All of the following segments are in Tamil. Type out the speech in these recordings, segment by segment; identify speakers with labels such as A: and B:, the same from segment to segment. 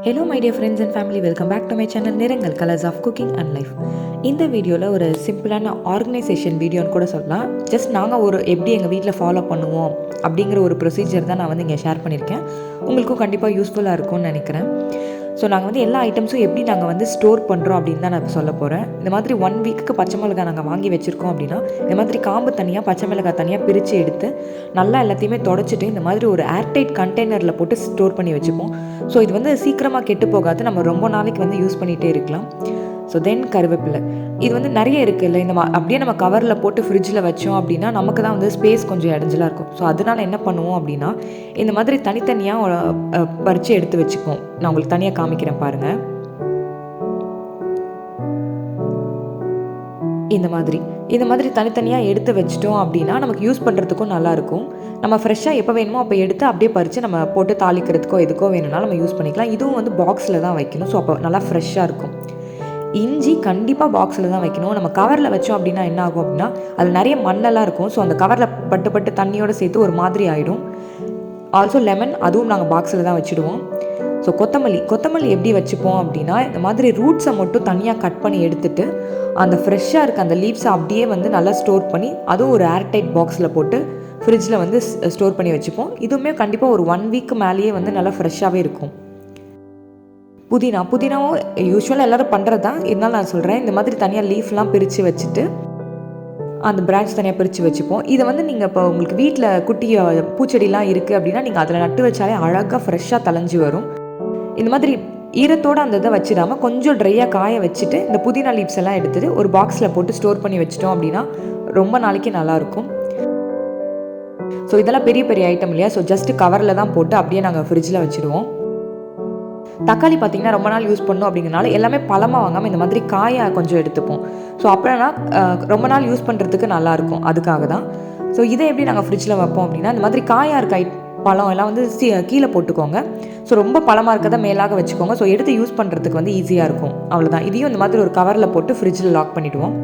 A: Hello my dear friends and family, welcome back to my channel நிறங்கள் colours of cooking and life. இந்த வீடியோவில் ஒரு சிம்பிளான ஆர்கனைசேஷன் வீடியோன்னு கூட சொல்லலாம். ஜஸ்ட் நாங்கள் எப்படி எங்கள் வீட்டில் ஃபாலோ பண்ணுவோம் அப்படிங்கிற ஒரு ப்ரொசீஜர் தான் நான் இங்கே ஷேர் பண்ணியிருக்கேன். உங்களுக்கும் கண்டிப்பாக யூஸ்ஃபுல்லாக இருக்கும்னு நினைக்கிறேன். ஸோ நாங்கள் எல்லா ஐட்டம்ஸும் எப்படி நாங்கள் ஸ்டோர் பண்ணுறோம் அப்படின்னு தான் நான் இப்போ சொல்ல போகிறேன். இந்த மாதிரி 1 வீக்குக்கு பச்சை மிளகாய் நாங்கள் வாங்கி வச்சுருக்கோம் அப்படின்னா இந்த மாதிரி காம்பு தனியாக பச்சை மிளகாய் தனியாக பிரித்து எடுத்து நல்லா எல்லாத்தையுமே தொடச்சிட்டு இந்த மாதிரி ஒரு ஏர்டைட் கண்டெய்னரில் போட்டு ஸ்டோர் பண்ணி வச்சுப்போம். ஸோ இது சீக்கிரமாக கெட்டு போகாது, நம்ம ரொம்ப நாளைக்கு யூஸ் பண்ணிகிட்டே இருக்கலாம். ஸோ தென் கருவேப்பிலை இது நிறைய இருக்குல்ல, அப்படியே நம்ம கவரில் போட்டு ஃப்ரிட்ஜில் வச்சோம் அப்படின்னா நமக்கு தான் ஸ்பேஸ் கொஞ்சம் இடைஞ்சலாக இருக்கும். ஸோ அதனால் என்ன பண்ணுவோம் அப்படின்னா இந்த மாதிரி தனித்தனியாக பறித்து எடுத்து வச்சுப்போம். நான் உங்களுக்கு தனியாக காமிக்கிறேன் பாருங்கள். இந்த மாதிரி தனித்தனியாக எடுத்து வச்சிட்டோம் அப்படின்னா நமக்கு யூஸ் பண்ணுறதுக்கும் நல்லாயிருக்கும். நம்ம ஃப்ரெஷ்ஷாக எப்போ வேணுமோ அப்போ எடுத்து அப்படியே பறித்து நம்ம போட்டு தாளிக்கிறதுக்கோ எதுக்கோ வேணும்னா நம்ம யூஸ் பண்ணிக்கலாம். இதுவும் பாக்ஸில் தான் வைக்கணும். ஸோ அப்போ நல்லா ஃப்ரெஷ்ஷாக இருக்கும். இஞ்சி கண்டிப்பாக பாக்ஸில் தான் வைக்கணும். நம்ம கவரில் வச்சோம் அப்படின்னா என்ன ஆகும் அப்படின்னா அதில் நிறைய மண்ணெல்லாம் இருக்கும். ஸோ அந்த கவரில் பட்டு தண்ணியோடு சேர்த்து ஒரு மாதிரி ஆகிடும். ஆல்சோ லெமன், அதுவும் நாங்கள் பாக்ஸில் தான் வச்சுடுவோம். ஸோ கொத்தமல்லி எப்படி வச்சுப்போம் அப்படின்னா இந்த மாதிரி ரூட்ஸை மட்டும் தனியாக கட் பண்ணி எடுத்துகிட்டு அந்த ஃப்ரெஷ்ஷாக இருக்க அந்த லீவ்ஸை அப்படியே நல்லா ஸ்டோர் பண்ணி அதுவும் ஒரு ஏர்டைட் பாக்ஸில் போட்டு ஃப்ரிட்ஜில் ஸ்டோர் பண்ணி வச்சுப்போம். இதுவுமே கண்டிப்பாக ஒரு 1 வீக் மேலேயே நல்லா ஃப்ரெஷ்ஷாகவே இருக்கும். புதினாவும் யூஸ்வலாக எல்லோரும் பண்ணுறது தான், இருந்தாலும் நான் சொல்கிறேன். இந்த மாதிரி தனியாக லீஃப்லாம் பிரித்து வச்சுட்டு அந்த பிரான்ச் தனியாக பிரித்து வச்சுப்போம். இதை நீங்கள் இப்போ உங்களுக்கு வீட்டில் குட்டி பூச்செடிலாம் இருக்குது அப்படின்னா நீங்கள் அதில் நட்டு வச்சாலே அழகாக ஃப்ரெஷ்ஷாக தளைஞ்சி வரும். இந்த மாதிரி ஈரத்தோடு அந்த இதை வச்சிடாமல் கொஞ்சம் ட்ரையாக காய வச்சுட்டு இந்த புதினா லீவ்ஸ் எல்லாம் எடுத்துகிட்டு ஒரு பாக்ஸில் போட்டு ஸ்டோர் பண்ணி வச்சிட்டோம் அப்படின்னா ரொம்ப நாளைக்கு நல்லாயிருக்கும். ஸோ இதெல்லாம் பெரிய பெரிய ஐட்டம் இல்லையா, ஸோ ஜஸ்ட்டு கவரில் தான் போட்டு அப்படியே நாங்கள் ஃப்ரிட்ஜில் வச்சுடுவோம். தக்காளி பார்த்திங்கன்னா ரொம்ப நாள் யூஸ் பண்ணோம் அப்படிங்கிறனால எல்லாமே பழமாக வாங்காமல் இந்த மாதிரி காயை கொஞ்சம் எடுத்துப்போம். ஸோ அப்படின்னா ரொம்ப நாள் யூஸ் பண்ணுறதுக்கு நல்லாயிருக்கும், அதுக்காக தான். ஸோ இதை எப்படி நாங்கள் ஃப்ரிட்ஜில் வைப்போம் அப்படின்னா இந்த மாதிரி காயாக இருக்க பழம் எல்லாம் கீழே போட்டுக்கோங்க. ஸோ ரொம்ப பழமாக இருக்கதை மேலாக வச்சுக்கோங்க. ஸோ எடுத்து யூஸ் பண்ணுறதுக்கு ஈஸியாக இருக்கும். அவ்வளோதான். இதையும் இந்த மாதிரி ஒரு கவரில் போட்டு ஃப்ரிட்ஜில் லாக் பண்ணிவிடுவோம்.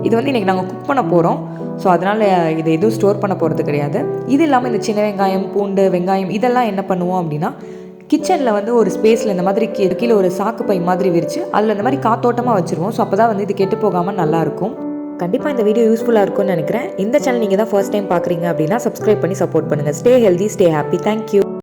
A: இது இன்றைக்கி நாங்கள் குக் பண்ண போகிறோம். ஸோ அதனால் இதை எதுவும் ஸ்டோர் பண்ண போகிறது கிடையாது. இது இல்லாமல் இந்த சின்ன வெங்காயம், பூண்டு, வெங்காயம் இதெல்லாம் என்ன பண்ணுவோம் அப்படின்னா கிச்சனில் ஒரு ஸ்பேஸில் இந்த மாதிரி கீழே ஒரு சாக்கு பை மாதிரி விரித்து அதில் இந்த மாதிரி காத்தோட்டமாக வச்சுருவோம். ஸோ அப்போ தான் இது கெட்டு போகாமல் நல்லாயிருக்கும். கண்டிப்பாக இந்த வீடியோ யூஸ்ஃபுல்லாக இருக்கும்னு நினைக்கிறேன். இந்த சேனல் நீங்கள் தான் ஃபர்ஸ்ட் டைம் பார்க்குறீங்க அப்படின்னா சப்ஸ்கிரைப் பண்ணி சப்போர்ட் பண்ணுங்கள். Stay healthy, stay happy. Thank you.